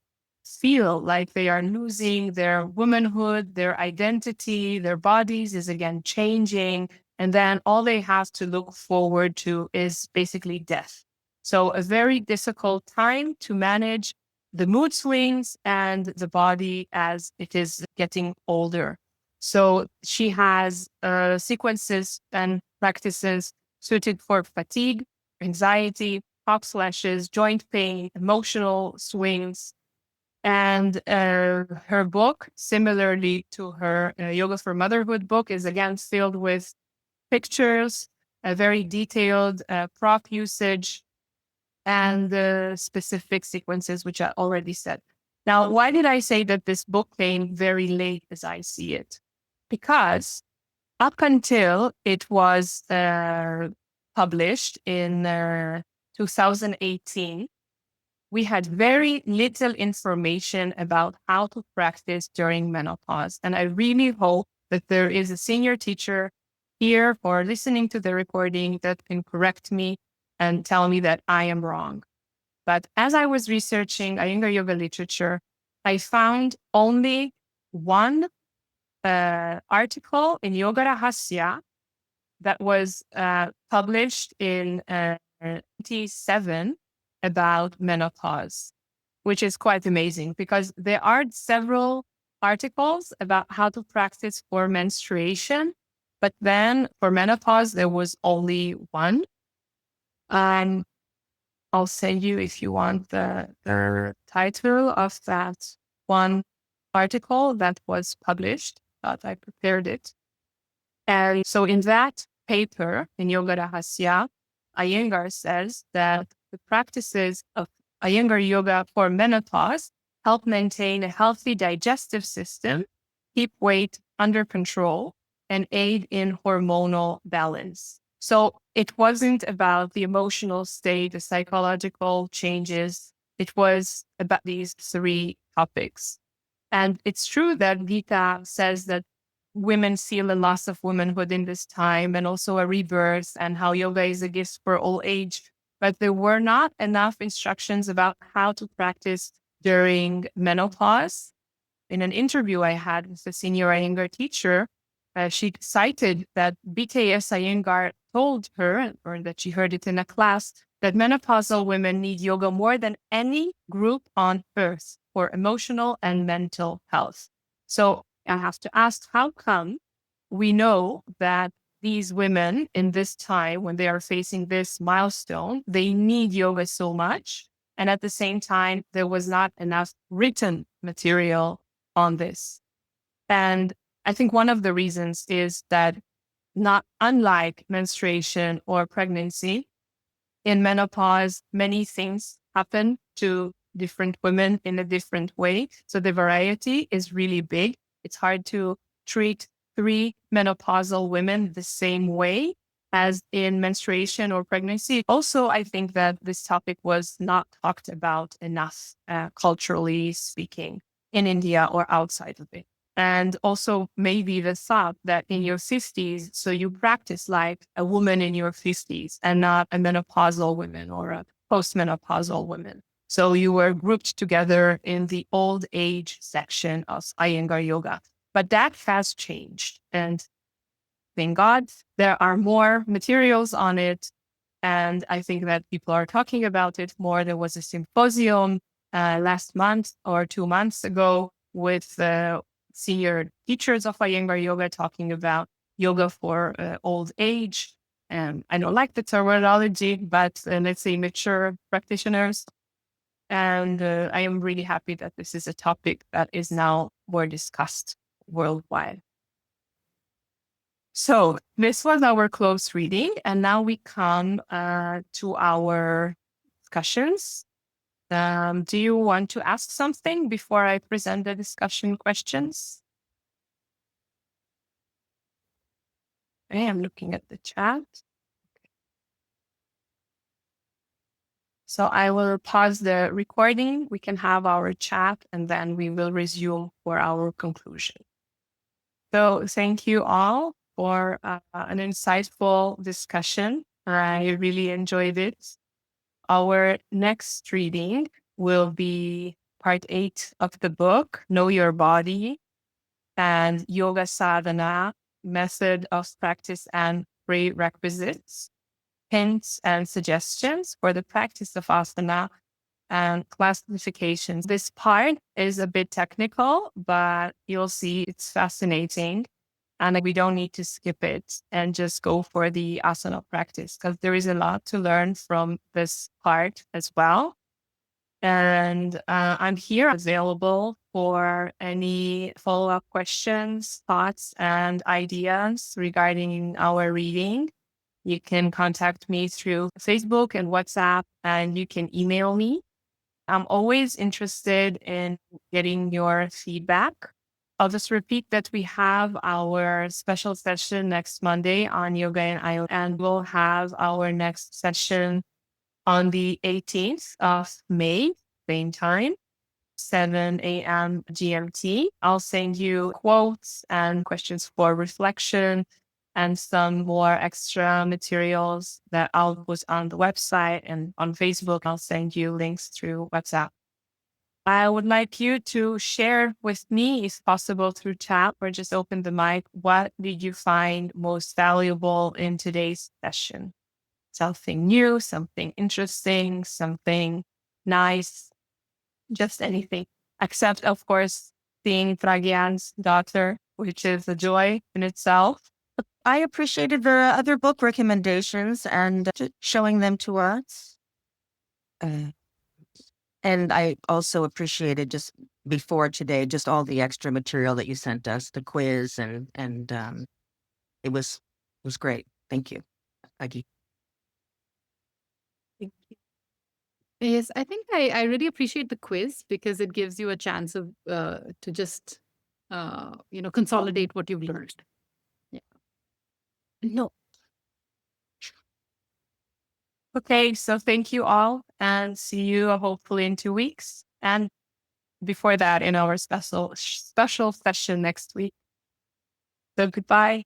feel like they are losing their womanhood, their identity, their bodies is again changing. And then all they have to look forward to is basically death. So, a very difficult time to manage the mood swings and the body as it is getting older. So she has sequences and practices suited for fatigue, anxiety, hot flashes, joint pain, emotional swings. And her book, similarly to her Yoga for Motherhood book, is again filled with pictures, a very detailed prop usage, and the specific sequences, which I already said. Now, why did I say that this book came very late as I see it? Because up until it was published in 2018, we had very little information about how to practice during menopause. And I really hope that there is a senior teacher here or listening to the recording that can correct me and tell me that I am wrong. But as I was researching Iyengar Yoga literature, I found only one article in Yoga Rahasya that was published in 1997 about menopause, which is quite amazing because there are several articles about how to practice for menstruation, but then for menopause, there was only one. And I'll send you, if you want, the title of that one article that was published, but I prepared it. And so in that paper in Yoga Rahasya, Iyengar says that the practices of Iyengar Yoga for menopause help maintain a healthy digestive system, keep weight under control, and aid in hormonal balance. So it wasn't about the emotional state, the psychological changes. It was about these three topics. And it's true that Geeta says that women feel a loss of womanhood in this time and also a rebirth and how yoga is a gift for all age. But there were not enough instructions about how to practice during menopause. In an interview I had with the senior Iyengar teacher, she cited that BKS Iyengar told her, or that she heard it in a class, that menopausal women need yoga more than any group on earth for emotional and mental health. So I have to ask, how come we know that these women in this time, when they are facing this milestone, they need yoga so much? And at the same time, there was not enough written material on this. And I think one of the reasons is that, not unlike menstruation or pregnancy, in menopause, many things happen to different women in a different way. So the variety is really big. It's hard to treat three menopausal women the same way as in menstruation or pregnancy. Also, I think that this topic was not talked about enough, culturally speaking, in India or outside of it. And also maybe the thought that in your 50s, so you practice like a woman in your 50s and not a menopausal woman or a postmenopausal woman. So you were grouped together in the old age section of Iyengar Yoga. But that has changed. And thank God there are more materials on it. And I think that people are talking about it more. There was a symposium last month or 2 months ago with senior teachers of Iyengar Yoga talking about yoga for old age. And I don't like the terminology, but let's say mature practitioners. And I am really happy that this is a topic that is now more discussed worldwide. So this was our close reading, and now we come to our discussions. Do you want to ask something before I present the discussion questions? Okay, I'm looking at the chat. So I will pause the recording. We can have our chat, and then we will resume for our conclusion. So thank you all for an insightful discussion. I really enjoyed it. Our next reading will be part 8 of the book, Know Your Body and Yoga Sadhana, Method of Practice and Prerequisites, Hints and Suggestions for the Practice of Asana and Classifications. This part is a bit technical, but you'll see it's fascinating. And we don't need to skip it and just go for the asana practice, because there is a lot to learn from this part as well. And I'm here available for any follow-up questions, thoughts, and ideas regarding our reading. You can contact me through Facebook and WhatsApp, and you can email me. I'm always interested in getting your feedback. I'll just repeat that we have our special session next Monday on Yoga and Ayurveda, and we'll have our next session on the 18th of May, same time, 7 a.m. GMT. I'll send you quotes and questions for reflection and some more extra materials that I'll put on the website and on Facebook. I'll send you links through WhatsApp. I would like you to share with me, if possible, through chat or just open the mic. What did you find most valuable in today's session? Something new, something interesting, something nice, just anything, except, of course, seeing Pragyan's daughter, which is a joy in itself. I appreciated the other book recommendations and showing them to us. And I also appreciated just before today, just all the extra material that you sent us, the quiz and it was great. Thank you, Agi. Yes, I think I really appreciate the quiz because it gives you a chance of to just consolidate what you've learned. Yeah. No, Okay, so thank you all and see you hopefully in 2 weeks. And before that, in our special session next week. So goodbye.